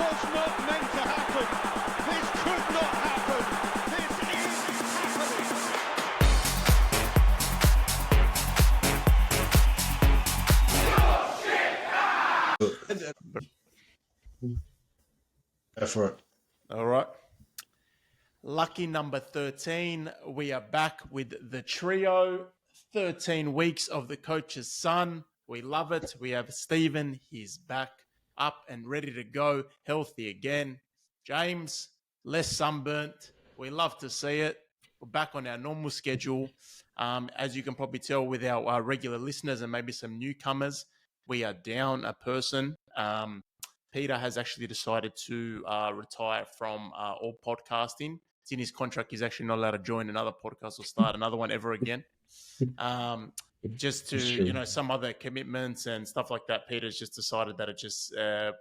was not meant to happen. This could not happen. This is happening. Go for it. All right. Lucky number 13. We are back with the trio. 13 weeks of the coach's son. We love it. We have Stephen. He's back up and ready to go. Healthy again. James, less sunburnt. We love to see it. We're back on our normal schedule. As you can probably tell with our regular listeners and maybe some newcomers, we are down a person. Peter has actually decided to retire from all podcasting. It's in his contract. He's actually not allowed to join another podcast or start another one ever again. Just to, some other commitments and stuff like that. Peter's just decided that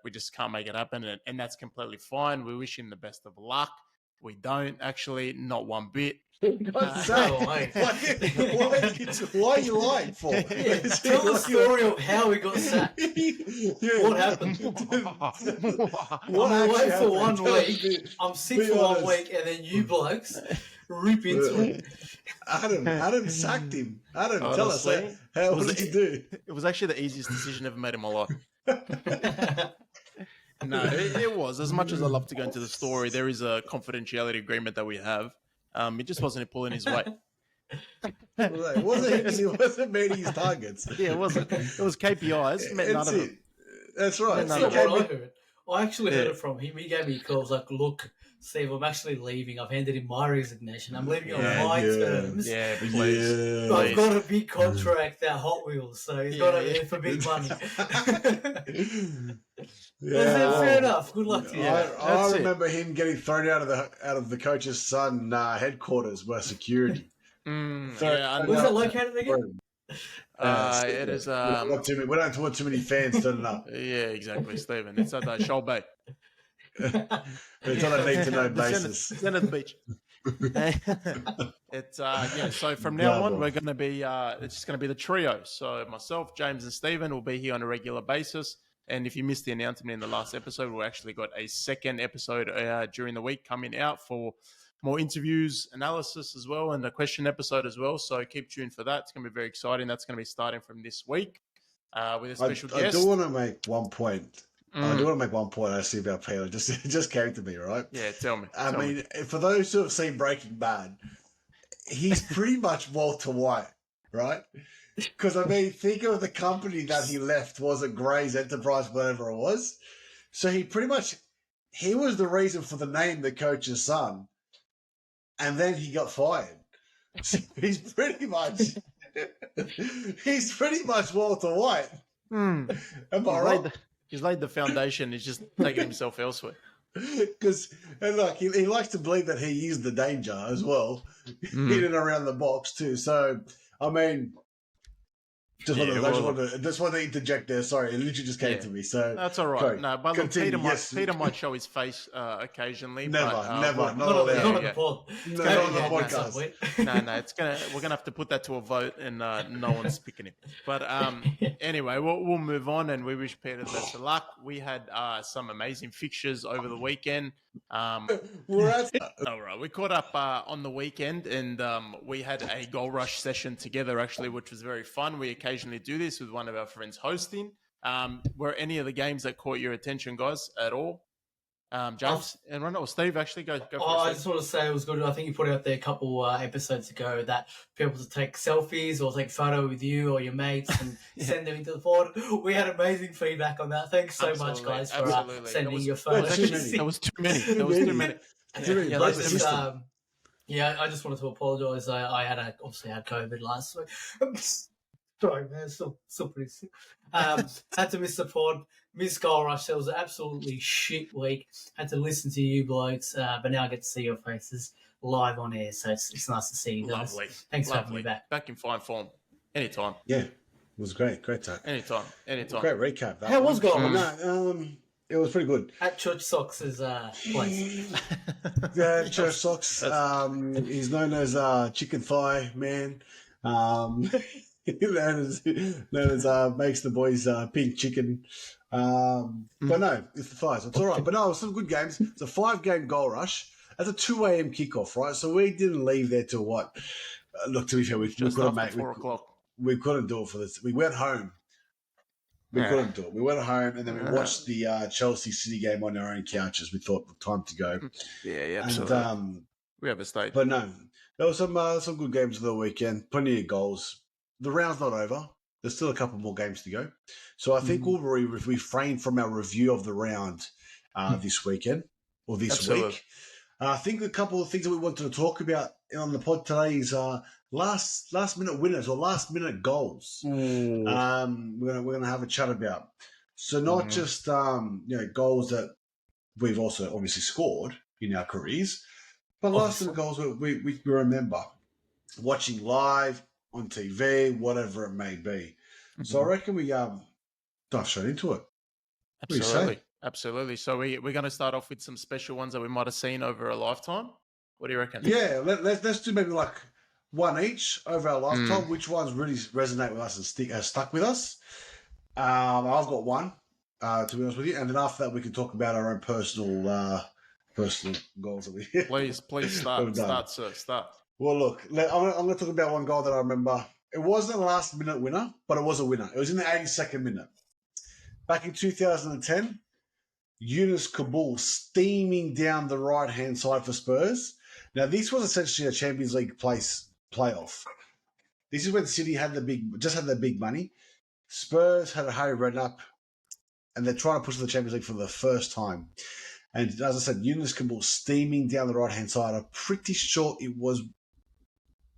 we just can't make it happen. And that's completely fine. We wish him the best of luck. We don't actually, not one bit. Why are you lying for? Yeah, tell the story of how we got sacked. What happened? I'm away for 1 week. I'm sick for 1 week, and then you blokes rip into it. Adam sacked him. Adam, tell us what did you do? It was actually the easiest decision I've ever made in my life. No, it was. As much as I love to go into the story, there is a confidentiality agreement that we have. It just wasn't pulling his weight. It wasn't meeting his targets. Yeah, it wasn't. It was KPIs. Met none of them. That's right. That's not what I heard. I actually heard it from him. He gave me a call. I was like, look, Steve, I'm actually leaving. I've handed in my resignation. I'm leaving on my terms. Yeah, please. But I've got a big contract at Hot Wheels, so he's got it for big money. Fair enough. Good luck to you. I remember him getting thrown out of the coach's son headquarters by security. Was it located again? It is. We don't want too many fans turning up. Yeah, exactly, Stephen. It's at Shoal Bay. It's on a need-to-know basis. Senate Beach. So from now on, we're going to be. It's just going to be the trio. So myself, James, and Stephen will be here on a regular basis. And if you missed the announcement in the last episode, we actually got a second episode during the week coming out for more interviews, analysis as well, and a question episode as well. So keep tuned for that. It's going to be very exciting. That's going to be starting from this week with a special guest. I do want to make one point. I see about Peter. It just came to me, right? Yeah, tell me. I mean, for those who have seen Breaking Bad, he's pretty much Walter White, right? Because, I mean, think of the company that he left. Was it Gray's Enterprise, whatever it was? So he was the reason for the name The Coach's Son. And then he got fired. So he's pretty much Walter White. Am I right? He's laid the foundation. He's just taking himself elsewhere. And he likes to believe that he is the danger as well, in and around the box too. So, I mean, just wanted to interject there. Sorry, it literally just came to me. So that's all right. Sorry. No, but look, Peter might show his face occasionally. Never, not on the podcast. No, we're gonna have to put that to a vote, and no one's picking him. But anyway, we'll move on, and we wish Peter the best of luck. We had some amazing fixtures over the weekend. All right, we caught up on the weekend, and we had a goal rush session together, actually, which was very fun. We occasionally do this with one of our friends hosting. Were any of the games that caught your attention, guys, at all? James and Ronald or Steve, actually go for it. I just want to say it was good. I think you put out there a couple episodes ago that people to take selfies or take photo with you or your mates and send them into the board. We had amazing feedback on that. Thanks so much, guys, for sending your photos. That was too many. I just wanted to apologise. I obviously had COVID last week. Sorry, man, still pretty sick. Had to miss the pod, miss Goal Rush. It was an absolutely shit week. Had to listen to you blokes, but now I get to see your faces live on air, so it's nice to see you guys. Lovely. Thanks for having me back. Back in fine form. Anytime. Yeah, it was great time. Anytime. Great recap. How was Goal Rush? It was pretty good. At Church Socks' place. Yeah, Church Socks. He's known as Chicken Thigh Man. known as makes the boys pink chicken. But no, it's the thighs. It's all right. But no, it was some good games. It's a 5-game goal rush. That's a 2 a.m. kickoff, right? So we didn't leave there till what? Look, to be fair, we Just couldn't after make 4 o'clock. we couldn't do it for this. We went home. We couldn't do it. We went home and then we watched the Chelsea City game on our own couches. We thought time to go. Yeah, absolutely. And, We have a state. but no, there was some good games of the weekend. Plenty of goals. The round's not over. There's still a couple more games to go. So I think we'll refrain from our review of the round this weekend or this Absolutely. week. I think a couple of things that we wanted to talk about on the pod today is last minute winners or last minute goals. We're gonna have a chat about. So not just goals that we've also obviously scored in our careers, but last minute goals we remember watching live on TV, whatever it may be. So I reckon we dive straight into it. What do you say? Absolutely. So we're going to start off with some special ones that we might have seen over a lifetime. What do you reckon? Yeah, let's do maybe like one each over our lifetime. Which ones really resonate with us and stuck with us? I've got one, to be honest with you, and then after that we can talk about our own personal goals that we. Please start. Start, sir. Start. Well, look, I'm going to talk about one goal that I remember. It wasn't a last-minute winner, but it was a winner. It was in the 82nd minute. Back in 2010, Yunus Kabul steaming down the right-hand side for Spurs. Now, this was essentially a Champions League playoff. This is when City had the big money. Spurs had a Harry Redknapp, and they're trying to push to the Champions League for the first time. And as I said, Yunus Kabul steaming down the right-hand side. I'm pretty sure it wasn't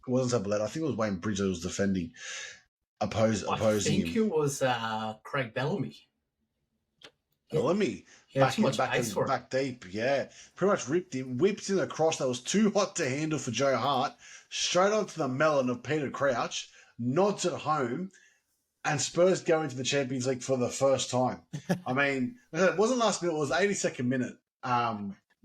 Zabaleta. I think it was Wayne Bridge that was defending, opposing him. I think it was Craig Bellamy. Bellamy. Back deep, yeah. Pretty much ripped him, whipped in a cross that was too hot to handle for Joe Hart, straight onto the melon of Peter Crouch, nods it home, and Spurs go into the Champions League for the first time. I mean, it wasn't last minute, it was 82nd minute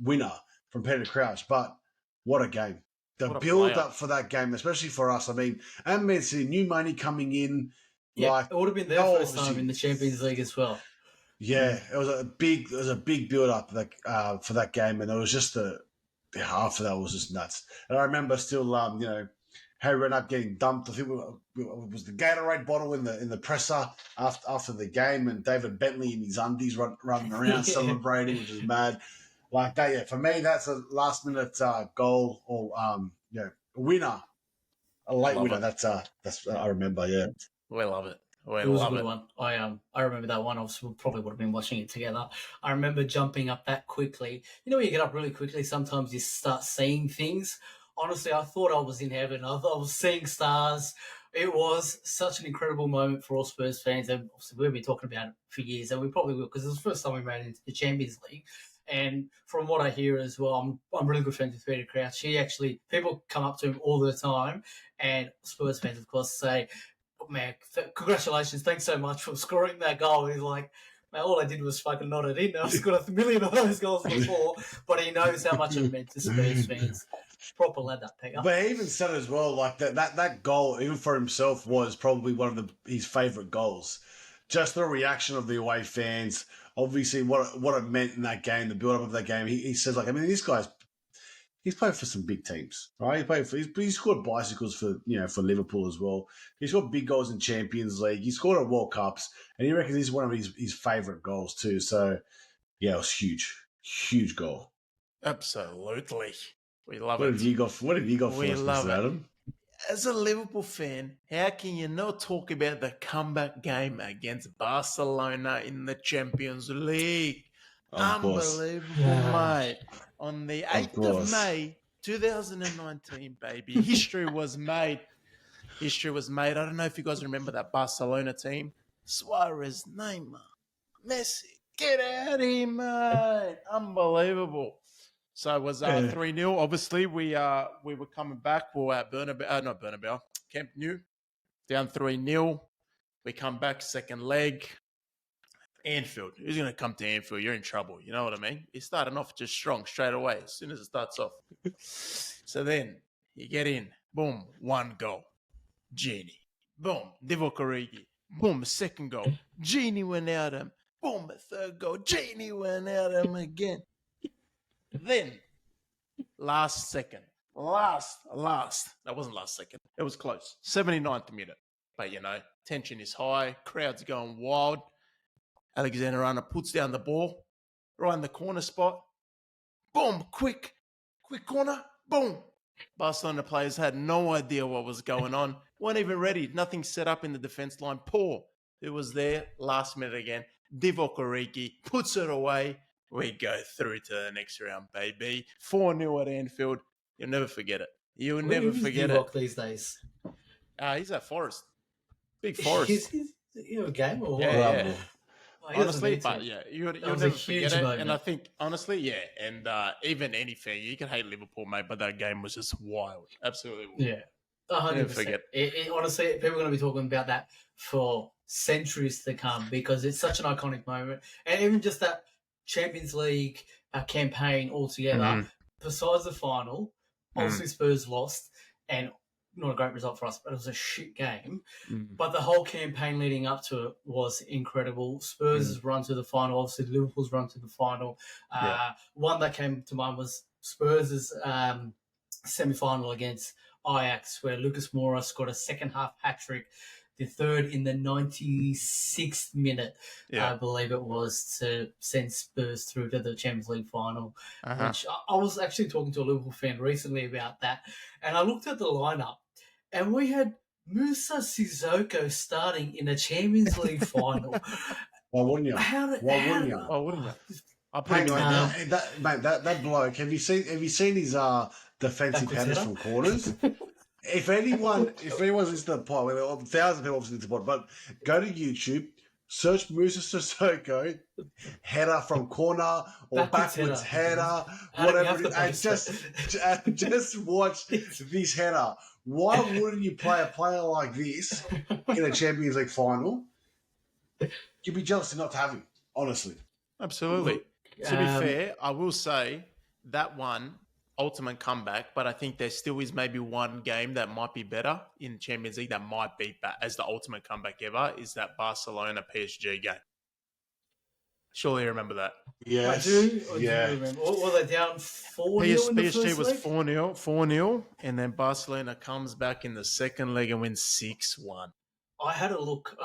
winner from Peter Crouch, but what a game. The build-up for that game, especially for us, I mean, and Man City, new money coming in. Yeah, it would have been their first time in the Champions League as well. Yeah, it was a big build-up for that game, and it was just the half of that was just nuts. And I remember still, Harry Redknapp getting dumped. I think it was the Gatorade bottle in the presser after the game, and David Bentley in his undies running around celebrating, which is mad. Like that, yeah. For me, that's a last-minute goal or winner, a late winner. That's I remember. Yeah, we love it. It was a good one. I remember that one. Obviously, we probably would have been watching it together. I remember jumping up that quickly. You know, when you get up really quickly, sometimes you start seeing things. Honestly, I thought I was in heaven. I thought I was seeing stars. It was such an incredible moment for all Spurs fans. And obviously, we've been talking about it for years, and we probably will, because it was the first time we made it into the Champions League. And from what I hear as well, I'm really good friends with Peter Crouch. People come up to him all the time, and Spurs fans, of course, say, man, congratulations, thanks so much for scoring that goal. He's like, man, all I did was fucking nod it in. I've scored a million of those goals before, but he knows how much it meant to Spurs fans. Proper lad, that Peter. But he even said as well, like that goal, even for himself, was probably one of his favourite goals. Just the reaction of the away fans, obviously what it meant in that game, the build-up of that game. He says, like, I mean, this guy's he's played for some big teams, right? He scored bicycles for Liverpool as well. He scored big goals in Champions League. He scored at World Cups, and he reckons this is one of his favourite goals too. So, yeah, it was huge goal. Absolutely, we love it. What have you got for us, Mr. Adam? As a Liverpool fan, how can you not talk about the comeback game against Barcelona in the Champions League? Unbelievable, mate. On the 8th of May, 2019, baby. History was made. I don't know if you guys remember that Barcelona team. Suarez, Neymar, Messi. Get out of here, mate. Unbelievable. So it was 3-0. Obviously, we were coming back. We were at Bernabeu, Camp Nou, down 3-0. We come back, second leg. Anfield. Who's going to come to Anfield? You're in trouble. You know what I mean? He's starting off just strong straight away as soon as it starts off. So then you get in. Boom. 1 goal. Genie. Boom. Divock Origi. Boom. Second goal. Genie Wijnaldum. Boom, third goal. Genie went out him again. Then, last second. That wasn't last second. It was close. 79th minute. But, tension is high. Crowd's going wild. Alexander Arnold puts down the ball. Right in the corner spot. Boom, quick corner. Boom. Barcelona players had no idea what was going on. Weren't even ready. Nothing set up in the defense line. Paul, who was there last minute again. Divock Origi puts it away. We go through to the next round, baby. 4-0 at Anfield. You'll never forget it. You'll never forget Divock it. these days. He's at Forest. Big Forest. Is he a game or what? Yeah. Oh, he doesn't Honestly, need to. but yeah, you'll was never a huge forget it. moment. And I think, honestly, yeah, and even anything, you can hate Liverpool, mate, but that game was just wild. Absolutely wild. Yeah. 100%. Never forget. Honestly, people are going to be talking about that for centuries to come because it's such an iconic moment. And even just that Champions League campaign altogether, besides the final, obviously Spurs lost and not a great result for us, but it was a shit game. But the whole campaign leading up to it was incredible. Spurs' run to the final, obviously Liverpool's run to the final. One that came to mind was Spurs' semi-final against Ajax, where Lucas Moura scored a second-half hat-trick, the third in the 96th minute, I believe it was, to send Spurs through to the Champions League final. Which I was actually talking to a Liverpool fan recently about that, and I looked at the lineup, and we had Musa Sissoko starting in a Champions League final. Why wouldn't you? Why wouldn't you? I'll put Hang it on, in that bloke. Have you seen his defensive Backwards headers header? from corners? If anyone's listening to the pod, thousands of people listening to the pod, but go to YouTube, search Musa Sissoko header from corner or backwards header, whatever, and just watch this header. Why wouldn't you play a player like this in a Champions League final? You'd be jealous not to have him, honestly. Absolutely. To be fair, I will say that one, ultimate comeback, but I think there still is maybe one game that might be better in Champions League that might beat that as the ultimate comeback ever is that Barcelona PSG game. Surely you remember that. Yes. I do remember. What were they down 4-0 in the PSG first was leg? 4-0, and then Barcelona comes back in the second leg and wins 6-1. I had a look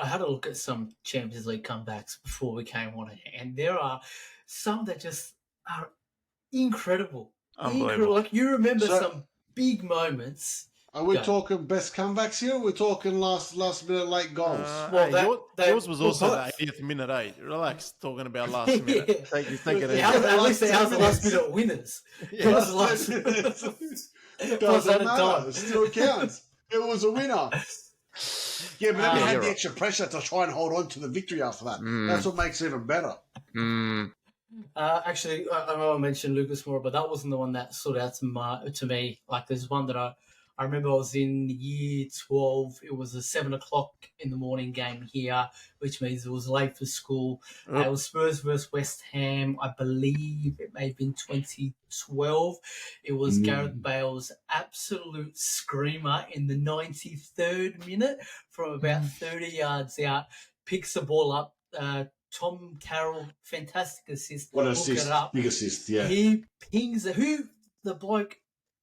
at some Champions League comebacks before we came on, and there are some that just are incredible. Unbelievable. Like you remember So- some big moments. Are we Go. talking best comebacks here? We're talking last minute late goals. Well, yours was also both. the 80th minute, eh? Relax, talking about last minute. Yeah. Take it Yeah, easy. at least ours are last minute winners. Yeah. It was the last. It Plus doesn't added matter. time. It still counts. It was a winner. Yeah, but then we had you're the right. extra pressure to try and hold on to the victory after that. That's what makes it even better. Actually, I know I mentioned Lucas Moura, but that wasn't the one that stood out to me. Like, there's one that I remember I was in year 12. It was a 7 o'clock in the morning game here, which means it was late for school. It was Spurs versus West Ham. I believe it may have been 2012. It was Gareth Bale's absolute screamer in the 93rd minute from about 30 yards out. Picks the ball up. Tom Carroll, fantastic assist. What an Look assist. it up. Big assist, yeah. He pings the bloke,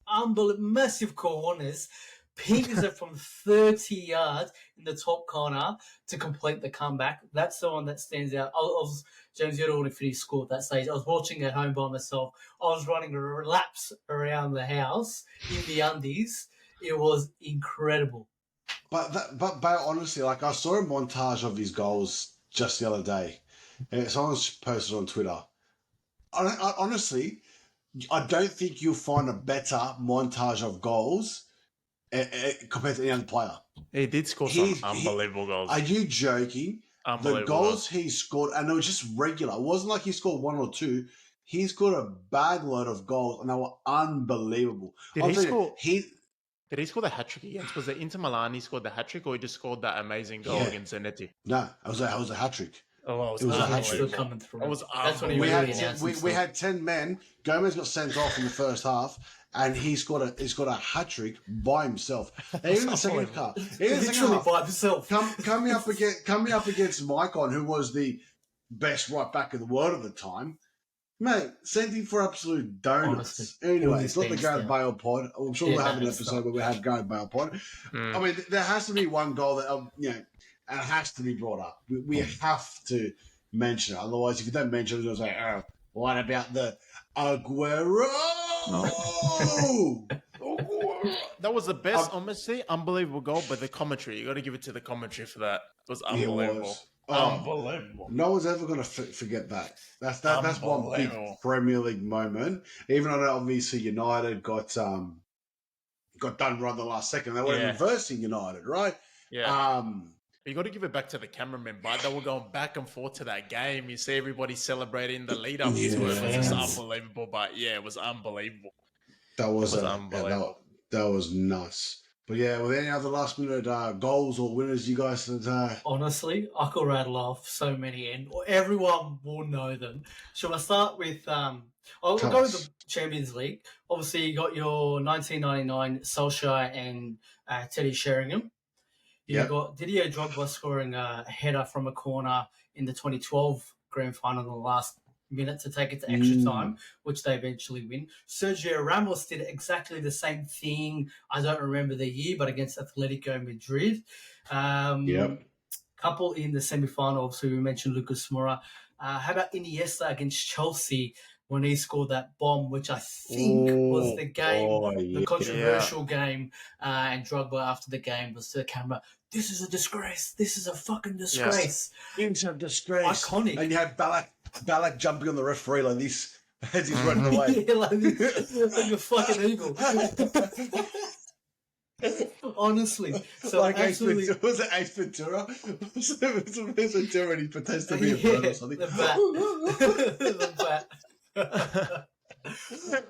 unbelievable, massive corners, pings it from 30 yards in the top corner to complete the comeback. That's the one that stands out. I was James, you'd already finished school at that stage. I was watching at home by myself. I was running laps around the house in the undies. It was incredible. But Bale, honestly, like I saw a montage of his goals just the other day. Someone posted on Twitter. Honestly, I don't think you'll find a better montage of goals compared to any other player. He did score some unbelievable goals. Are you joking? The Unbelievable goals he scored, and they were just regular. It wasn't like he scored one or two. He scored a bag load of goals, and they were unbelievable. Did I'm he telling you, score? Did he score the hat trick against? Was it Inter Milan he scored the hat trick, or he just scored that amazing goal Yeah. against Zanetti? No, it was a hat trick. Oh, It was a hat Still trick. coming through. That was That's when he We really had announced we himself. had 10 men. Gomez got sent off in the first half, and he scored a hat trick by himself. And even the second half, even the second Literally half, by himself. coming up against Maicon, who was the best right back in the world at the time. Mate, sent him for absolute donuts. Honestly, Anyway, it's not the hands Gareth down. Bale pod. I'm sure Yeah, we'll have an no, it's episode not. where we have Gareth Bale pod. Mm. I mean, there has to be one goal that, and it has to be brought up. We have to mention it. Otherwise, if you don't mention it, you'll say, oh, what about the Aguero? That was the best, honestly, unbelievable goal. But the commentary, you got to give it to the commentary for that. It was It unbelievable. was. Oh, Unbelievable. no one's ever going to forget that. That's one big Unbelievable. Premier League moment. Even though obviously United got done right the last second. They were Yeah. reversing United, right? Yeah. You got to give it back to the cameramen, but they were going back and forth to that game. You see everybody celebrating the lead up to it. It was just Yes. unbelievable. But yeah, it was unbelievable. That was, It was unbelievable. that was nuts. But yeah, with any other last minute goals or winners you guys Honestly, I could rattle off so many, and everyone will know them. Shall I start with? I'll Tell go us. with the Champions League. Obviously, you got your 1999 Solskjaer and Teddy Sheringham. You Yep. got Didier Drogba scoring a header from a corner in the 2012 Grand Final in the last minute to take it to extra time, which they eventually win. Sergio Ramos did exactly the same thing. I don't remember the year, but against Atletico Madrid. Yep. Couple in the semi-final, so we mentioned Lucas Moura. How about Iniesta against Chelsea when he scored that bomb, which I think was the game, the controversial game, and Drogba after the game was to the camera, "This is a disgrace. This is a fucking disgrace." It's a disgrace. Iconic. And you had Ballack jumping on the referee like this as he's running away. Yeah, like this, like a fucking eagle. Honestly, so like absolutely. was it Ace Ventura? Was it Ace Ventura and he pretends to be a bird or something? The bat.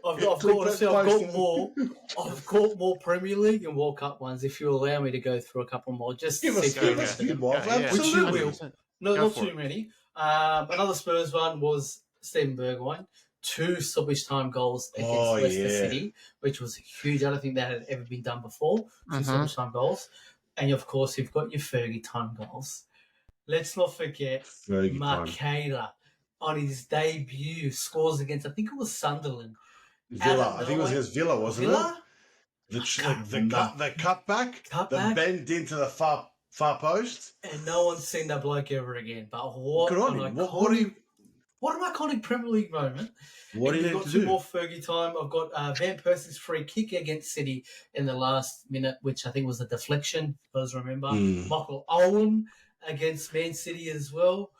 I've got more Premier League and World Cup ones. If you allow me to go through a couple more, just Give us see- a few more. Yeah, yeah. Which you will. 100%. No, Go not for too it. many. Another Spurs one was Steven Bergwijn. 2 stoppage time goals against Oh, Leicester yeah. City, which was huge. I don't think that had ever been done before. 2 Mhm. stoppage time goals. And of course, you've got your Fergie time goals. Let's not forget Very good time. Makeda on his debut scores against, I think it was Sunderland. Villa. I think it was against Villa, wasn't Villa? it? can't remember. The cutback, the Cutback. bend into the far post. And no one's seen that bloke ever again. But what Good on an him. What an iconic Premier League moment. do you You've need got to 2 do? more Fergie time. I've got Van Persie's free kick against City in the last minute, which I think was a deflection, those remember. Mm. Michael Owen against Man City as well.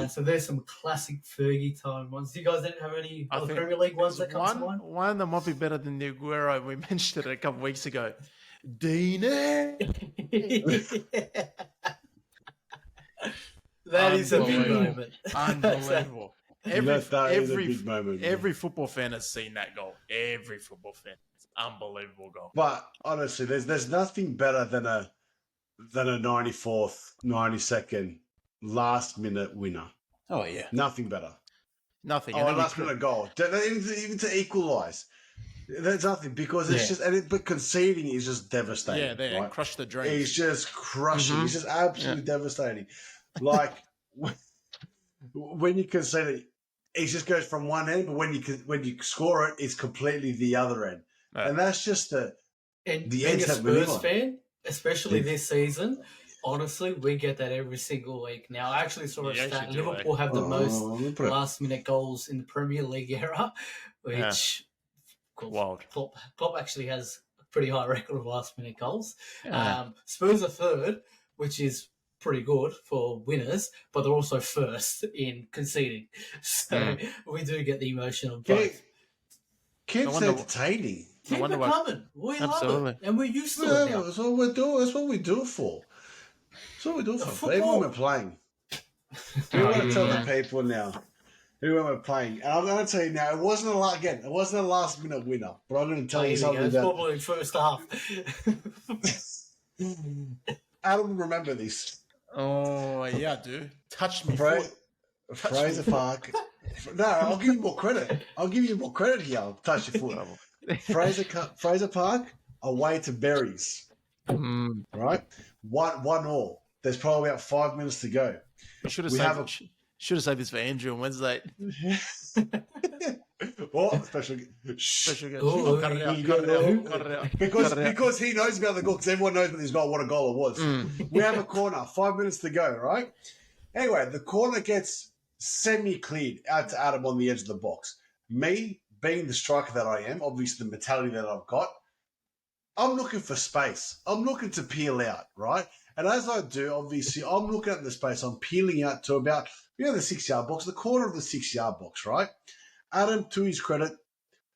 So there's some classic Fergie time ones. Do you guys have any I other think Premier League ones that come to mind? One that might be better than the Aguero. We mentioned it a couple of weeks ago. Dina. That is a big Unbelievable. moment. Unbelievable. That is a big moment. Every football fan has seen that goal. Every football fan. It's an unbelievable goal. But honestly, there's nothing better than a 94th, 92nd last minute winner. Oh, yeah. Nothing better. Nothing. Oh, And then we last could- minute goal. Even to equalise. There's nothing because it's Yeah. just but conceding is just devastating. Yeah, there. right? Crush the dreams. He's just crushing. He's just absolutely devastating. Like when you concede it, it just goes from one end, but when you score it, it's completely the other end, Yeah. and that's just And The being a Eds have Spurs Manila. fan, especially Yeah. this season, honestly, we get that every single week. Now, I actually saw a You stat. actually do, Liverpool have the most most. last-minute goals in the Premier League era, which Wild. Klopp actually has a pretty high record of last-minute goals. Yeah. Spurs are third, which is pretty good for winners, but they're also first in conceding. So we do get the emotion of both. Keeps No wonder- entertaining. Keep wonder it what- coming. We love Absolutely. it. And we're used to Yeah, it now. that's what we do. That's what we do it for. That's what we do it for. Football. Even when we're playing. We want to tell the people now. Even when we're playing, and I'm going to tell you now, it wasn't a last minute winner, but I'm going to tell you something It's that probably first half. Adam will remember this. Oh, yeah, dude. Touched me. Fraser Park. No, I'll give you more credit. I'll give you more credit here. I'll touch your foot. Fraser Park away to Berries. Right, 1-1. There's probably about 5 minutes to go. We should have We saved. have Should have saved this for Andrew on Wednesday. What? Special Special guest. Oh, Cut it out, you cut it got out, it. cut it out. because Cut it out. because he knows about the goal, because everyone knows about this goal, what a goal it was. We have a corner, 5 minutes to go, right? Anyway, the corner gets semi-cleared out to Adam on the edge of the box. Me, being the striker that I am, obviously the mentality that I've got, I'm looking for space. I'm looking to peel out, right? And as I do, obviously, I'm looking at the space. I'm peeling out to about, the 6-yard box, the corner of the 6-yard box, right? Adam, to his credit,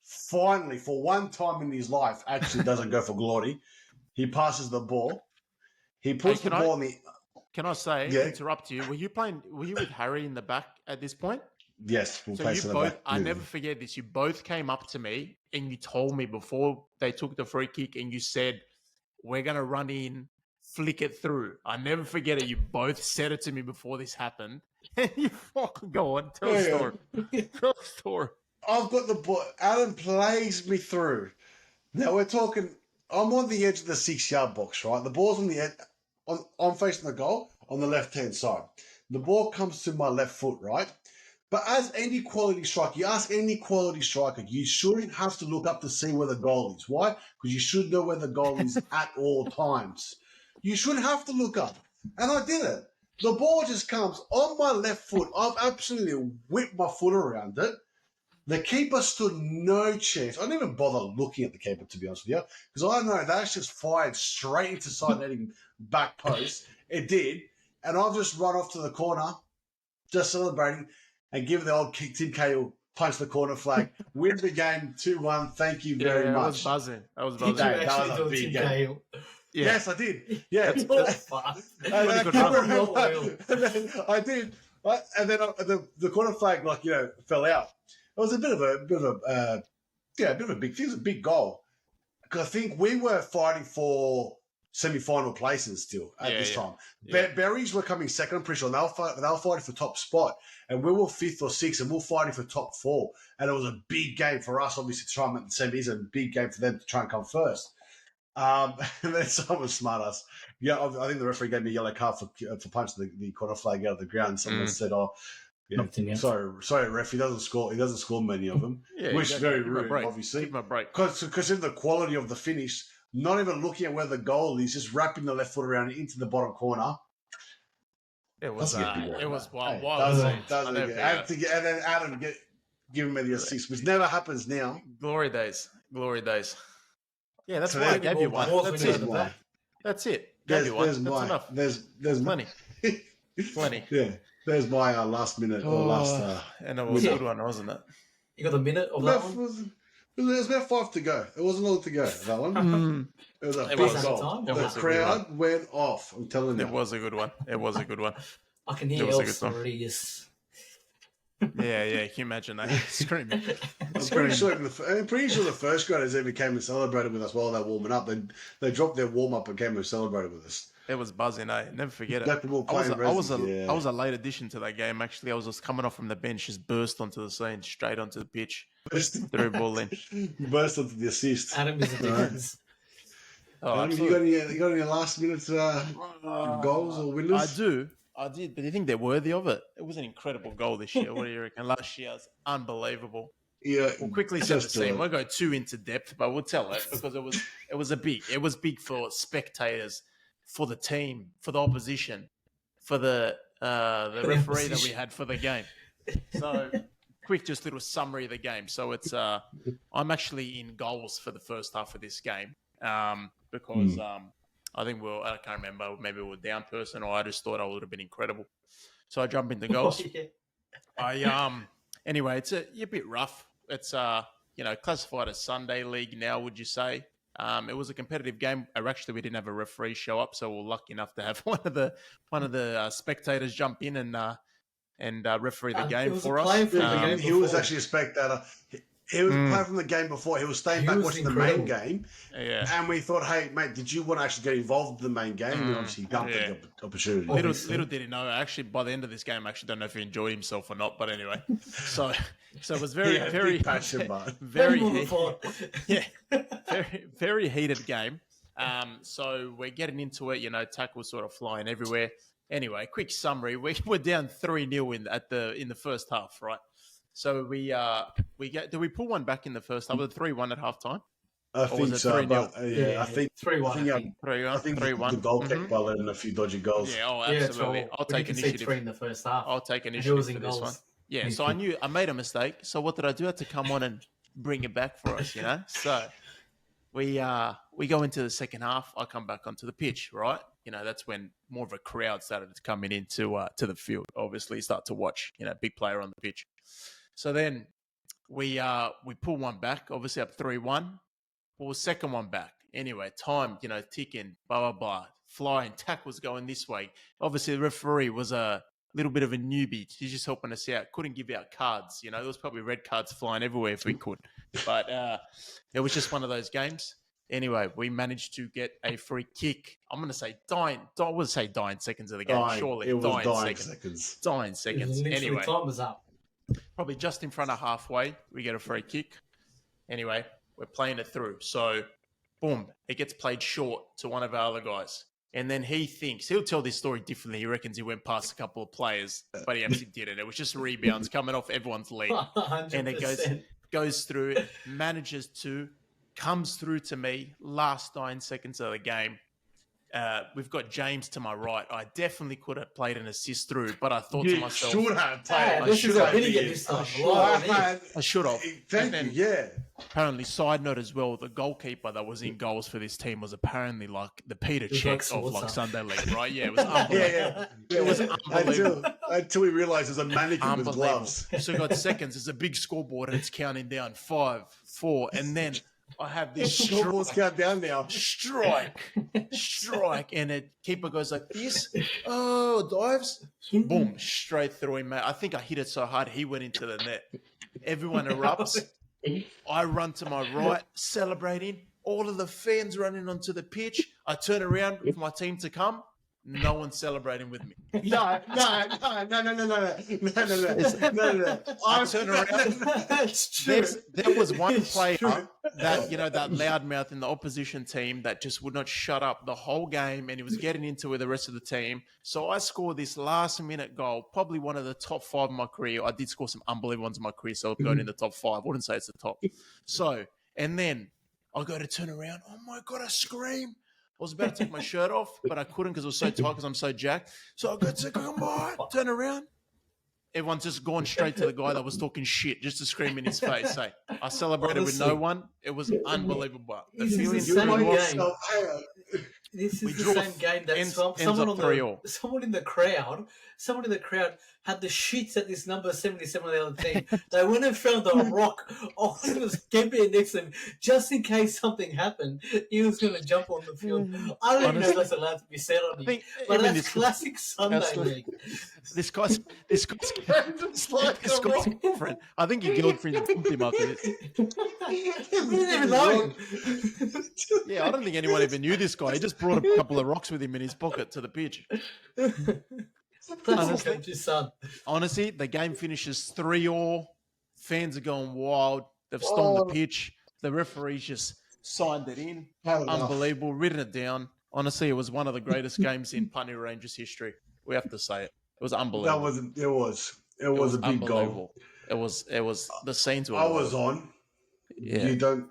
finally, for one time in his life, actually doesn't go for glory. He passes the ball. He puts Hey, the ball in the... Can I say, Yeah. interrupt you? Were you with Harry in the back at this point? Yes, we'll So place you it both, back. I never forget this. You both came up to me and you told me before they took the free kick, and you said, "We're gonna run in, flick it through." I never forget it. You both said it to me before this happened, and you fucking go on, tell a Yeah. story. Tell a story. I've got the ball. Adam plays me through. Now we're talking. I'm on the edge of the 6-yard box, right? The ball's on the edge. I'm facing the goal on the left-hand side. The ball comes to my left foot, right? But as any quality striker, you ask any quality striker, you shouldn't have to look up to see where the goal is. Why? Because you should know where the goal is at all times. You shouldn't have to look up. And I didn't. The ball just comes on my left foot. I've absolutely whipped my foot around it. The keeper stood no chance. I didn't even bother looking at the keeper, to be honest with you, because I know that's just fired straight into side netting back post. It did. And I've just run off to the corner, just celebrating, and give the old kick. Tim Cahill punch the corner flag, win the game 2-1. Thank you very I much. was buzzing. I was Did you buzzing. That actually was a do a big Tim game. Cahill? Yeah. Yes, I did. Yeah. Oh, fuck. And Really then good I can't run. remember. And then I did. And then the corner flag, fell out. It was a bit of a big thing. It was a big goal. Because I think we were fighting for semi-final places still at this time. Yeah. Berries were coming second, I'm pretty sure. They were fighting for top spot. And we were 5th or 6th, and we were fighting for top 4. And it was a big game for us, obviously, to try and make the semis, and a big game for them to try and come first. And then someone smart us. Yeah, I think the referee gave me a yellow card for punching the corner flag out of the ground. Someone said, "Oh, yeah, Knocked him out. sorry, ref. He doesn't score many of them," Yeah, which is exactly. very Give him a rude, break. obviously. Give him a break. Because of the quality of the finish, not even looking at where the goal is, just wrapping the left foot around into the bottom corner. It was Doesn't get bigger. it was wild. Hey, wild doesn't scenes. get- I never and then Adam giving me the assist, which never happens now. Glory days. Glory days. Yeah, that's So why I that- gave you one. Well, That's we know it. the back. That's it. Gave you one. That's enough. There's Plenty. Plenty. Yeah, there's my last minute or last. And it was a Yeah. good one, wasn't it? You got a minute of that one? There was about 5 to go. It wasn't long to go. That one. It was a It big was. goal. Time? The It was a good crowd went off. I'm telling you. It was a good one. It was a good one. I can It hear was a else good one. already. Yes. Yeah. Can you imagine that? Screaming. I'm pretty sure the first graders ever came and celebrated with us while they were warming up. They dropped their warm up and came and celebrated with us. It was buzzing, eh? Never forget it. Black people I was playing a, I was a, Resi, yeah. I was a late addition to that game, actually. I was just coming off from the bench, just burst onto the scene, straight onto the pitch, threw a ball in. Burst onto the assist. Adam is a difference. Oh, Adam, you got any last minute goals or winners? I did, but do you think they're worthy of it? It was an incredible goal this year. What do you reckon? Last year was unbelievable. Yeah, We'll quickly set the just scene. We'll go too into depth, but we'll tell it because it was big for spectators, for the team, for the opposition, for the referee that we had for the game. So, quick, just little summary of the game. So it's I'm actually in goals for the first half of this game because I think I can't remember, maybe we were down person, or I just thought I would have been incredible. So I jump into goals. Anyway, it's a bit rough. It's classified as Sunday League now, would you say? It was a competitive game. Actually, we didn't have a referee show up, so we were lucky enough to have one of the spectators jump in and referee the game for us. He was actually a spectator. He was playing from the game before. He was staying back was watching the incredible. main game. Yeah. And we thought, hey, mate, did you want to actually get involved in the main game? And obviously, he jumped at the opportunity. Little did he know. Actually, by the end of this game, I actually don't know if he enjoyed himself or not. But anyway, so it was very, Yeah, very big passion, but very, moving forward. yeah, very, very heated game. So we're getting into it. Tackles sort of flying everywhere, Anyway, quick summary: we're down 3-0 in the first half, right? So we get. Did we pull one back in the first half? Was it 3-1 at halftime? I Or think was it so, 3-0? but I think 3-1. I think, I 3-1. think 3-1. the goal kick by letting a few dodgy goals. Yeah, oh, Yeah, absolutely. I'll take see initiative. 3 in the first half. I'll take And he initiative was for in this goals. one. Yeah, He's so I good. knew I made a mistake. So what did I do? I had to come on and bring it back for us, you know? So we go into the second half. I come back onto the pitch, right? You know, that's when more of a crowd started coming into to the field. Obviously, start to watch, you know, big player on the pitch. So then we pull one back, obviously up 3-1. Pull second one back. Anyway, time, you know, ticking, blah, blah, blah. Flying, tackles going this way. Obviously, the referee was a little bit of a newbie. He's just helping us out. Couldn't give out cards. You know, there was probably red cards flying everywhere if we could. But it was just one of those games. Anyway, we managed to get a free kick. I'm going to say dying seconds of the game. Dying. Surely, It was dying seconds. seconds. Dying seconds. Literally, Anyway, time was up. probably just in front of halfway, we get a free kick. Anyway, we're playing it through. So, boom, it gets played short to one of our other guys. And then he'll tell this story differently. He reckons he went past a couple of players, but he actually didn't. It was just rebounds coming off everyone's leg. 100%. And it goes through, comes through to me, last 9 seconds of the game. We've got James to my right. I definitely could have played an assist through, but I thought to You myself, should have played. Hey, I this should is a have. minute this time. I should have. Thank And you. then- Yeah. Apparently, side note as well, the goalkeeper that was in goals for this team was apparently like the Peter was Cech like of like Sworza. Sunday League, right? Yeah, it was unbelievable. Yeah. It was unbelievable. Until we realised there's a mannequin with Unbelievable. gloves. So we got seconds. There's a big scoreboard and it's counting down 5, 4, and then I have this Scoreboard's count down now. strike, and the keeper goes like this. Oh, dives, boom, straight through him, mate. I think I hit it so hard he went into the net. Everyone erupts. I run to my right, celebrating. All of the fans running onto the pitch. I turn around for my team to come. No one's celebrating with me. No. I turn around. That's true. There was one It's player true. that, you know, that loudmouth in the opposition team that just would not shut up the whole game, and he was getting into it with the rest of the team. So I scored this last minute goal, probably one of the top 5 in my career. I did score some unbelievable ones in my career, so I'm going in the top 5. I wouldn't say it's the top. So, and then I go to turn around. Oh my God, I scream. I was about to take my shirt off, but I couldn't because it was so tight because I'm so jacked. So I go to come on, turn around. Everyone's just gone straight to the guy that was talking shit just to scream in his face. Hey, I celebrated with no Honestly. one. It was unbelievable. The This is feeling the You same made game. yourself This We is the draw same game that ends someone up on 3-3. someone in the crowd had the shits at this number 77 of the other team. They went and found a rock on the camping next to him just in case something happened. He was going to jump on the field. I don't even know if Honestly, that's allowed to be said on I here, think but even that's classic Sunday that's like- league. this guy's It's like this a guy's rock. girlfriend. I think your girlfriend bumped him after this. We didn't even know him. Yeah, I don't think anyone even knew this guy. He just brought a couple of rocks with him in his pocket to the pitch. Classic Honestly. coach's son. Honestly, the game finishes 3-3. Fans are going wild. They've stormed the pitch. The referee's just signed it in. Had enough. Unbelievable. Written it down. Honestly, it was one of the greatest games in Putney Rangers history. We have to say it. It was unbelievable. That wasn't. It was. It was a big goal. unbelievable. It was the scenes were I was on. yeah. You don't.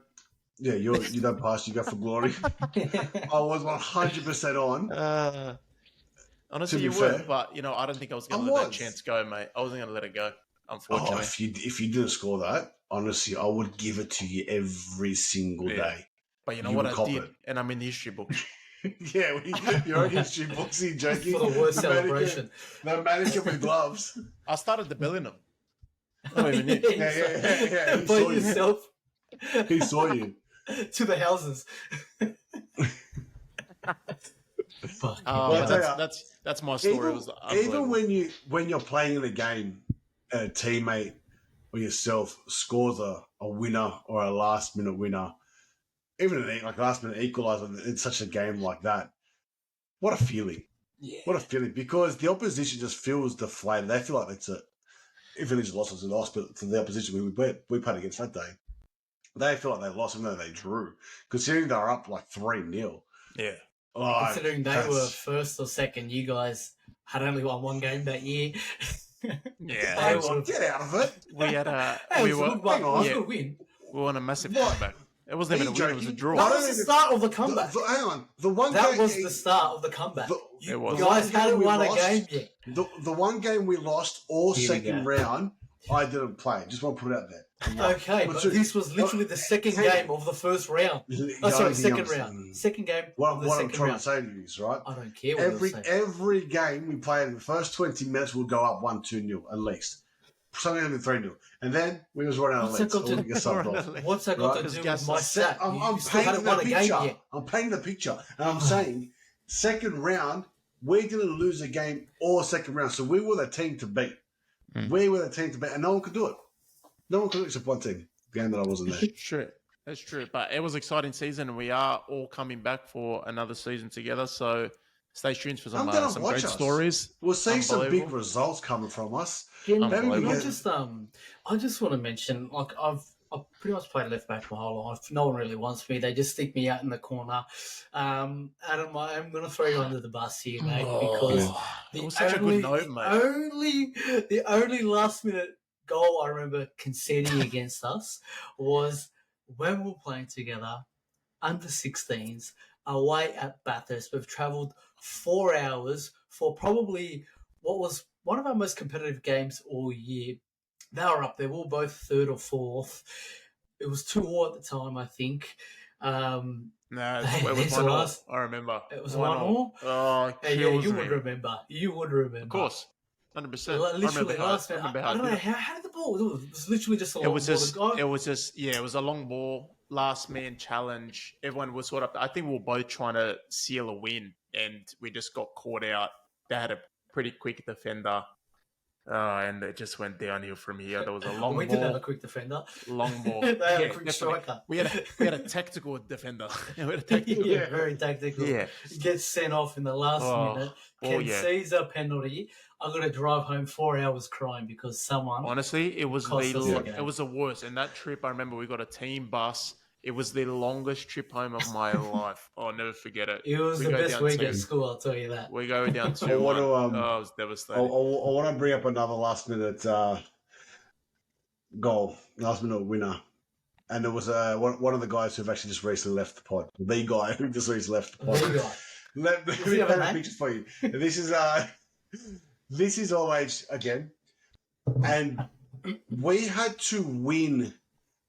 Yeah, you don't pass. You go for glory. I was 100% on. Honestly, To you be were, fair. but you know, I don't think I was going I to let that was. chance go, mate. I wasn't going to let it go, Oh, unfortunately. if you didn't score that, honestly, I would give it to you every single Yeah. day. But you know you what would I cop did, it. and I'm in the history book. Yeah, your own history books. You joking? For the worst The mannequin- celebration. The mannequin with gloves. I started the Bellingham. I don't even knew. Yeah. He By saw you. yourself He saw you. to the houses. Fuck. Oh, Well, I tell but ya, that's my story. It was unbelievable. Even when you're playing in a game, and a teammate or yourself scores a winner or a last minute winner, even like last minute equalizer in such a game like that, what a feeling! Yeah. What a feeling! Because the opposition just feels deflated. They feel like it's a if it is a loss, it's a loss. But for the opposition, we played against that day, they feel like they lost even though they drew, considering they're up like 3-0. Yeah. Oh, Considering they were that's- first or second, you guys had only won one game that year. Yeah. They were- Get out of it. We had Hey, we it was a were good one. hang It was yeah. a good win. we won a massive What? comeback. It wasn't Are even a you win; it was a joking? draw. No, That was the start of the comeback. Hang on. The one That game, was the start of the comeback. The- You It was. guys The one hadn't game we won a lost- game yet. the one game we lost all Here we second go. round, I didn't play. Just want to put it out there. Okay, But but so- this was literally the second Hang on. game of the first round. You Oh, sorry, don't second understand. round. Second game What, of the what I'm second trying round. to say to you is, right? I don't care what you're saying. Every game we played in the first 20 minutes, we'll go up 1-2-0 at least. Something like 3-0. And then we was running out of What's that leads. got to- Or we get subbed off. What's that got Right. to do Because with my stat? I'm You still painting hadn't the won a game picture. yet. I'm painting the picture. And I'm saying, second round, we didn't lose a game all second round. So we were the team to beat. We were the team to beat. And no one could do it. No one could do it except one team. The game that I wasn't there. It's true. That's true. But it was an exciting season, and we are all coming back for another season together. So stay tuned for some I'm gonna some watch great us. stories. We'll see some big Unbelievable. results coming from us. Can Unbelievable. I just want to mention, like I've pretty much played left back my whole life. No one really wants me. They just stick me out in the corner. Adam, I'm going to throw you under the bus here, mate, because It was such a good note, mate. the only last minute goal I remember conceding against us was when we were playing together, under 16s, away at Bathurst. We've travelled 4 hours for probably what was one of our most competitive games all year. They were up there. We were both third or fourth. It was 2-2 at the time, I think. No, it was It's one all. last- I remember. It was 1-1? Oh, it Hey, yeah, kills you me. would remember. You would remember. Of course, 100%. Literally last minute. I don't know how did the ball. It was literally just a long It was ball. just, The guy- it was a long ball, last man challenge. Everyone was sort of, I think we were both trying to seal a win, and we just got caught out. They had a pretty quick defender, and it just went downhill from here. There was a long we didn't have a ball, quick defender. long ball. They had a Yeah, quick definitely. striker. We had a tactical defender. We had a tactical Yeah, very tactical. Yeah. Gets sent off in the last Oh, minute. oh, yeah. Concedes a penalty. I got to drive home 4 hours crying because someone. Honestly, it was Cost us the game. it was the worst. And that trip, I remember we got a team bus. It was the longest trip home of my life. I'll never forget it. It was We the go best down week two. at school, I'll tell you that. We go down I 2-1. want to, Oh, it was devastating. I want to bring up another last minute goal, last minute winner. And it was one of the guys who've actually just recently left the pod. The guy who just recently left the pod. There you go. Let Does me he have a paint a name? picture for you. This is all age again. And we had to win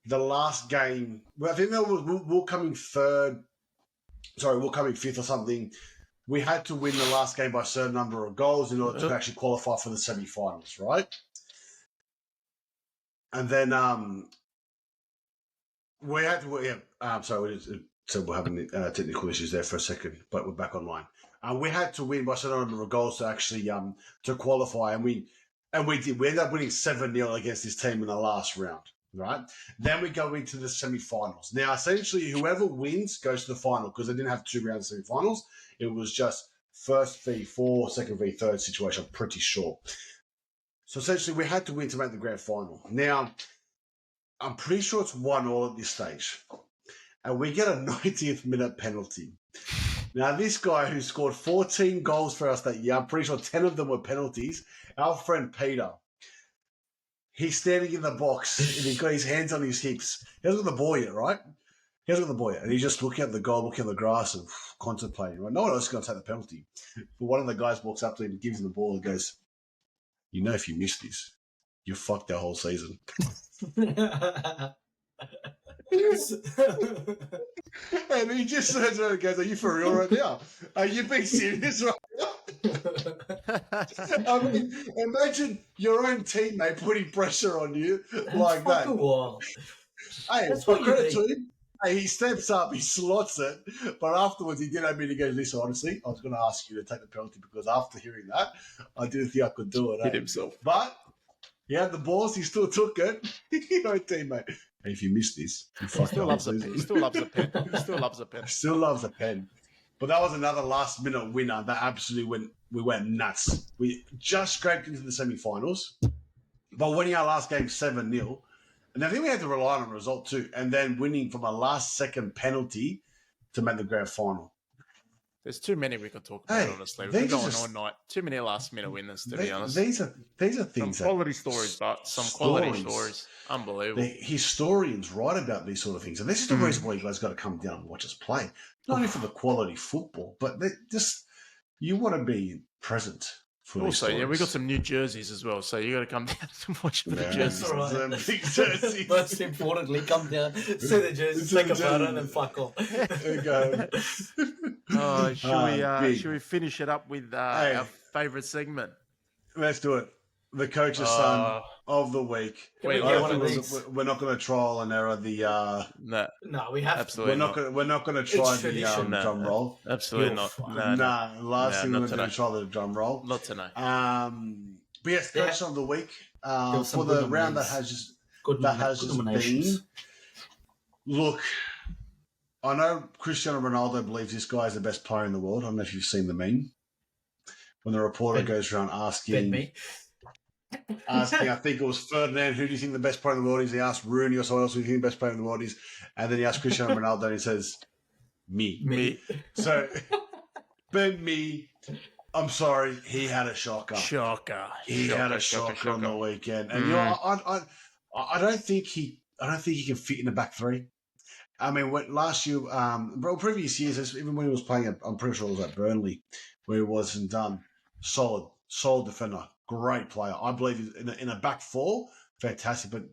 the last game. Well, I think that was we're coming third. Sorry, we're coming fifth or something. We had to win the last game by a certain number of goals in order to actually qualify for the semi-finals, right? And then we had to. So we're having technical issues there for a second, but we're back online. And we had to win by a certain number of goals to actually to qualify, and we did. We ended up winning 7-0 against this team in the last round, right? Then we go into the semi-finals. Now, essentially, whoever wins goes to the final because they didn't have 2 rounds of semi-finals. It was just first v4, second v3 situation. I'm pretty sure. So essentially, we had to win to make the grand final. Now, I'm pretty sure it's 1-1 at this stage. And we get a 90th minute penalty. Now, this guy who scored 14 goals for us that year, I'm pretty sure 10 of them were penalties, our friend Peter. He's standing in the box and he's got his hands on his hips. He hasn't got the ball yet, right? He hasn't got the ball yet. And he's just looking at the goal, looking at the grass and contemplating. Right? No one else is going to take the penalty. But one of the guys walks up to him and gives him the ball and goes, "You know, if you miss this, you fucked our whole season." And he just turns around and goes, "Are you for real right now? Are you being serious right now?" I mean, imagine your own teammate putting pressure on you like that. Fucking wild. Hey, That's for what you credit need. to him, hey, he steps up, he slots it, but afterwards he did admit, he goes, "Listen, honestly, I was going to ask you to take the penalty because after hearing that, I didn't think I could do it." Hit eh?" himself. But he had the balls, he still took it. Your own teammate. Hey, if you miss this, you He fucked still up. loves a pen. He still loves a pen. He still loves a pen. Still loves a pen. But that was another last minute winner that absolutely we went nuts. We just scraped into the semi-finals, but winning our last game 7-0. And I think we had to rely on a result too. And then winning from a last second penalty to make the grand final. There's too many we could talk about, Hey, honestly. We're these are going just- all night. Too many last-minute winners, to be honest. These are Some things that quality stories, but some quality stories. stories. Unbelievable. the historians write about these sort of things, and this is the reason why you guys got to come down and watch us play. Not only for the quality football, but just you want to be present for these Also, yeah, we got stories. some new jerseys as well, so you got to come down to watch for the Yeah. jerseys. That's all right. The big jerseys. Most importantly, come down, see the jersey, See take the a photo, jersey. and then fuck off. There you go. Oh, Big. should we finish it up with Hey. our favourite segment? Let's do it. The coach's son of the week. Wait, we I get don't one think of we're- these? we're not going to trial and error the. No, No, we have absolutely not. We're not going to try the tradition. No. drum roll. Absolutely You're not. fine. No, no, Last thing not we're going today. to try the drum roll. not tonight. But yes, coach of the week was some for the good round that nominations. has just good, that has good just nominations. been. Look, I know Cristiano Ronaldo believes this guy is the best player in the world. I don't know if you've seen the meme when the reporter Ben- goes around Ben asking, me. I think it was Ferdinand, who do you think the best player in the world is? He asked Rooney or someone else, who do you think the best player in the world is? And then he asked Cristiano Ronaldo and he says, me. Me, So, Ben Me, I'm sorry, he had a shocker. shocker. He had a shocker on the weekend, and you know, I don't think he can fit in the back three. I mean, last year, previous years, even when he was playing, I'm pretty sure it was at Burnley, where he wasn't done. Solid defender, great player. I believe in a back four, fantastic. But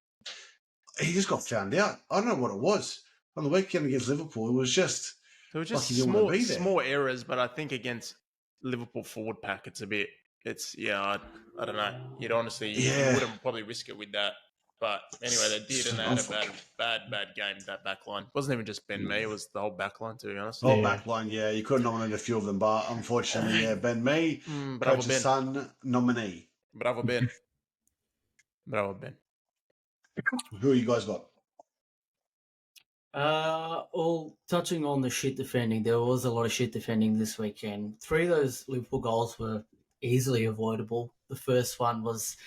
he just got found out. I don't know what it was on the weekend against Liverpool. It was just There were just Like he didn't wanna be there. small errors, but I think against Liverpool forward pack, it's I don't know. You'd honestly, Yeah. you wouldn't probably risk it with that. But anyway, they did, and they had a bad game, that back line. It wasn't even just Ben Mee, it was the whole back line, to be honest. whole Yeah. back line. Yeah, you could nominate a few of them, but unfortunately, yeah, Ben Mee, Bravo coach's Ben. son nominee. Bravo Ben. Bravo Ben. Who you guys got? Well, touching on the shit defending, there was a lot of shit defending this weekend. 3 of those Liverpool goals were easily avoidable. The first one was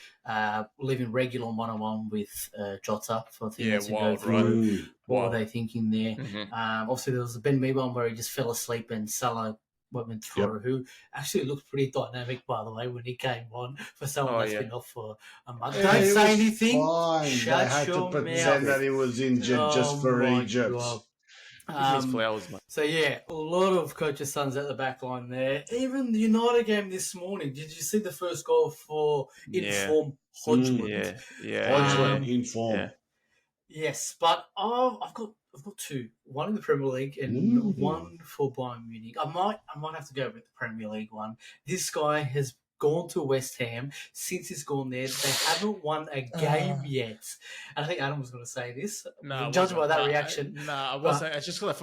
leaving regular one-on-one with Jota for things to go wild, through. right? Ooh. What Wild. were they thinking there? Mhm. Obviously, there was a Ben Mee one where he just fell asleep and Salah went through, who actually looked pretty dynamic, by the way, when he came on for someone Oh, that's yeah. been off for a month. Yeah, Don't he say was anything. Fine. Shut They had to your pretend mouth. that he was injured Oh just for my Egypt. God. Give me his flowers, mate. So yeah, a lot of coaches' sons at the back line there. Even the United game this morning. Did you see the first goal for Yeah. inform Hodgwood? Yeah. Hodgwood yeah. in form. Yeah. Yes, but I've got 2. One in the Premier League and Ooh. one for Bayern Munich. I might have to go with the Premier League one. This guy has gone to West Ham since he's gone there. They haven't won a game yet. And I think Adam was going to say this. No, Judging by that reaction. No, I wasn't. I just got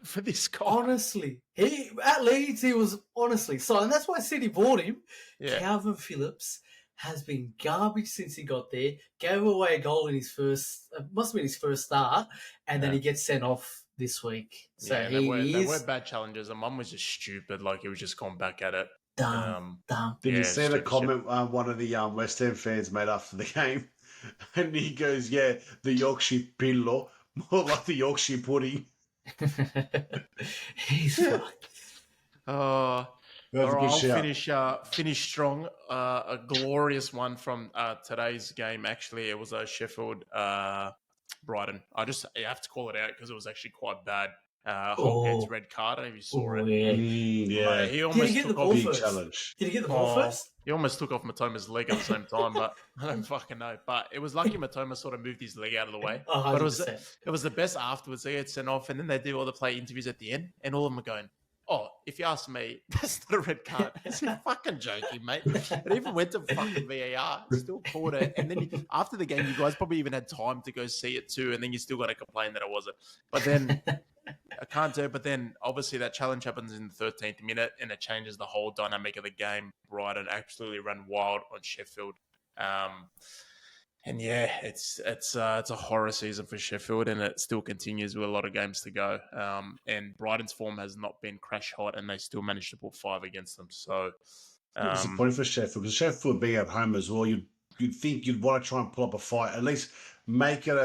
for this guy. Honestly, he at Leeds he was honestly so, and that's why City bought him. Yeah. Calvin Phillips has been garbage since he got there. Gave away a goal in his first, must have been his first start, and then Yeah. he gets sent off this week. So Yeah, he they is were bad challenges, and one was just stupid. Like he was just going back at it. done. Did you Yeah, see the stupid comment one of the West Ham fans made after the game? And he goes, yeah, the Yorkshire pillow, more like the Yorkshire pudding. He's fucked. Oh, That was all a right, good I'll shout. finish strong. A glorious one from today's game. Actually, it was a Sheffield Brighton. You have to call it out because it was actually quite bad. Hoghead's red card. I don't know if you saw it. Yeah. Yeah, Mate, he almost get the took ball off. big first? challenge. Did he get the ball first? He almost took off Matoma's leg at the same time, but I don't fucking know. But it was lucky Matoma sort of moved his leg out of the way. Oh, But 100%. it was the best afterwards. They get sent off, and then they do all the play interviews at the end, and all of them are going, "Oh, if you ask me, that's not a red card." It's fucking joking, mate. It even went to fucking VAR, still caught it, and then after the game, you guys probably even had time to go see it too, and then you still got to complain that it wasn't. But then I can't do it. But then obviously that challenge happens in the 13th minute, and it changes the whole dynamic of the game. Brighton absolutely ran wild on Sheffield. And yeah, it's a horror season for Sheffield, and it still continues with a lot of games to go. And Brighton's form has not been crash hot, and they still managed to put 5 against them. So, Disappointing for Sheffield, because Sheffield being at home as well, you'd think you'd want to try and pull up a fight, at least make it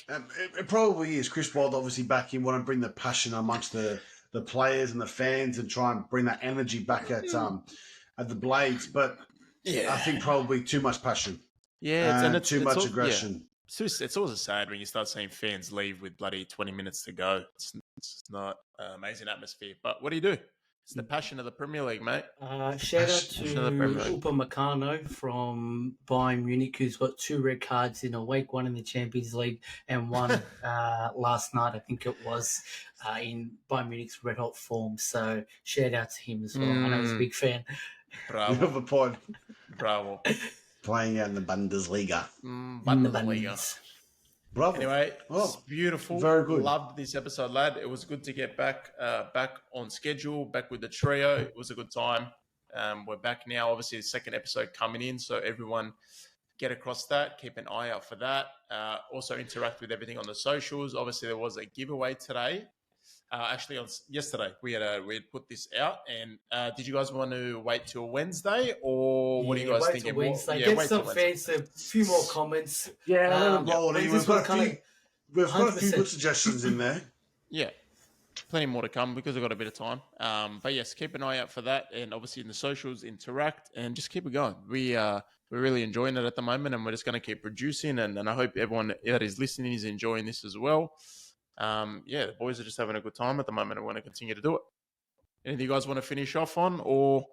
it probably is. Chris Wilde obviously back in, want to bring the passion amongst the the players and the fans and try and bring that energy back at the Blades. But I think probably too much passion. Yeah, and too much aggression. It's also sad when you start seeing fans leave with bloody 20 minutes to go. It's not amazing atmosphere. But what do you do? It's the passion of the Premier League, mate. Shout out to Passion of the Premier League. Upamecano from Bayern Munich, who's got 2 red cards in a week, one in the Champions League and one last night, I think it was, in Bayern Munich's red hot form. So shout out to him as well. I know he's a big fan. You have Bravo. a point. Bravo. Playing out in the Bundesliga. Bundesliga. Bravo. Anyway, Oh, it's beautiful. very good. Loved this episode, lad. It was good to get back on schedule, back with the trio. It was a good time. We're back now. Obviously, the second episode coming in, so everyone get across that. Keep an eye out for that. Also, interact with everything on the socials. Obviously, there was a giveaway today. Actually, on yesterday we had put this out. And did you guys want to wait till Wednesday, or what do you guys wait think? till Wednesday. Yeah, Get wait some till Wednesday. fans, a few more comments. Yeah, let them Yeah, roll it in. this We've got one a few 100%. good suggestions in there. Yeah, plenty more to come because we've got a bit of time. But yes, keep an eye out for that, and obviously in the socials, interact, and just keep it going. We're really enjoying it at the moment, and we're just going to keep producing, and I hope everyone that is listening is enjoying this as well. Yeah, the boys are just having a good time at the moment, and want to continue to do it. Anything you guys want to finish off on, or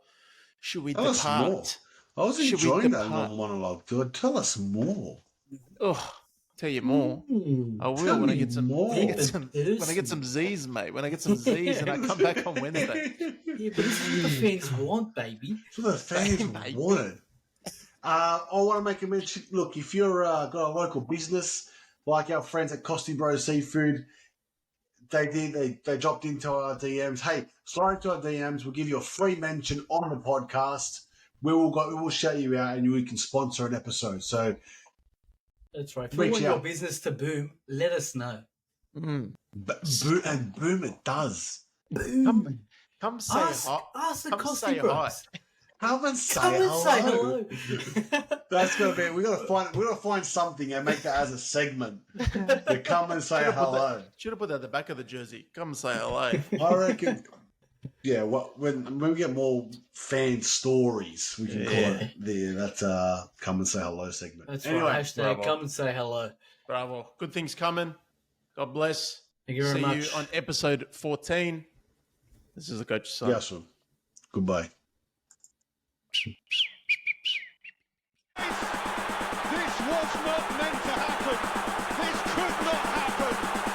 should we Tell us more. depart? I was Should we enjoying that depart? little monologue. Good. Tell us more. Oh, tell you more. I will Tell when I me get some. more. When I get some Z's, mate. When I get some Z's, and I come back on Wednesday. Yeah, but this is what the fans want, baby. So the fans Mate. wanted. I want to make a mention. Look, if you're got a local business like our friends at Costy Bros Seafood, they dropped into our DMs. Hey, slide to our DMs. We'll give you a free mention on the podcast. We will shout you out, and you can sponsor an episode. So That's right. If you Reach want your out. business to boom, let us know. Mm. boom, it does. Boom. Come say hi. Ask the Come Costy say Bros. Come and say Come and hello. say hello. That's gonna be. We gotta find something and make that as a segment. To come and say hello. Should have put that at the back of the jersey. Come say hello. I reckon. Yeah, when we get more fan stories, we can call it that's come and say hello segment. That's Anyway, right. Hashtag bravo. come and say hello. Bravo. Good things coming. God bless. Thank you very See much. you on episode 14. This is the coach's son. Yes, sir. Goodbye. This was not meant to happen. This could not happen.